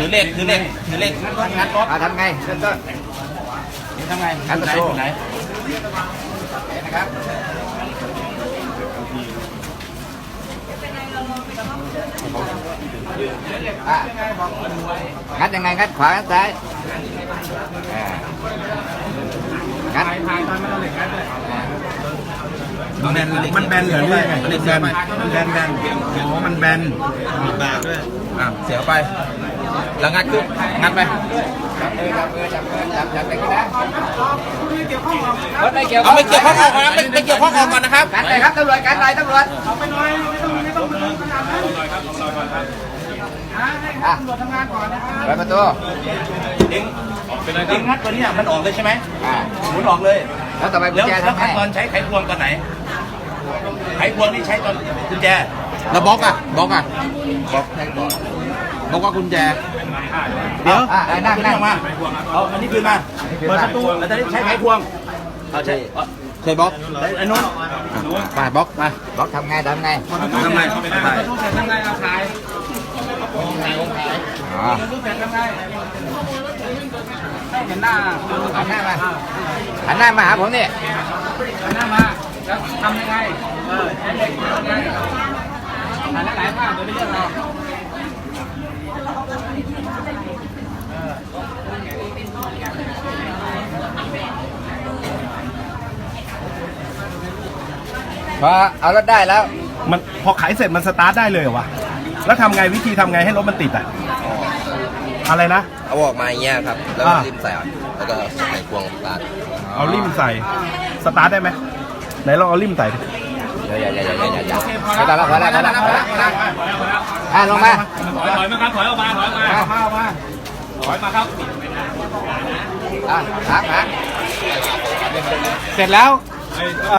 อเลขงัดรถ ทำไงเริ่มต้น ทำไง งัดประตู ไหน นะครับงัดยังไงงัดขวางัดซ้ายงัด มันแบนเหรอเนี่ยมันแบนอ๋อมันแบนมีบากด้วยเสียไปแล้วงัดขึ้นงัดไป จับไปกันนะรถไม่เกี่ยว เอาไม่เกี่ยวข้องออกก่อนนะไม่เกี่ยวข้องออกก่อนนะครับ กันเลยครับตำรวจกันเลยตำรวจ เอาไปน้อยไม่ต้องขนาดนั้นให้ตำรวจทำงานก่อนนะครับ เปิดประตู เองงัดตัวนี้มันออกเลยใช่ไหมหมุนออกเลย แล้วต่อไปกุญ แล้ว แจ แล้ว ทำไง ขั้นตอนใช้ไขควงตอนไหนไขควงนี่ใช้ตอนกุญแจแล้วบล็อกว่ากุญแจเดี๋ยว นั่ง ออกมาเอาอันนี้คืนมาเปิดประตูแล้วจะได้ใช้ไขควงเอาใช่เคยบล็อกไอ้นู้นมาบล็อกมา บล็อกทำไง ทำไง ทุกเสร็จทำไงเอาขาย อ๋อ ทุกเสร็จทำไงให้เห็นหน้า หันหน้ามาหันหน้ามาหาผมนี่ หันหน้ามาแล้วทำยังไงใช้เหล็กทำยังไงหันหลายภาพโดยไม่เลือกเรา พอเอารถได้แล้ว มันพอขายเสร็จมันสตาร์ทได้เลยเหรอวะ แล้วทำไงวิธีทำไงให้รถมันติดอ่ะ อะไรนะ เอาออกมาอย่างเงี้ยครับ แล้วก็ริมใส่แล้วก็ใส่พวงสตาร์ท เอาริมใส่ สตาร์ทได้ไหม ไหนลองเอาริมใส่ดิ อย่า พอแล้วพอแล้วลงมา ถอยมาครับถอยออกมาถอยออกมาถอยมาครับ หาง เสร็จแล้ว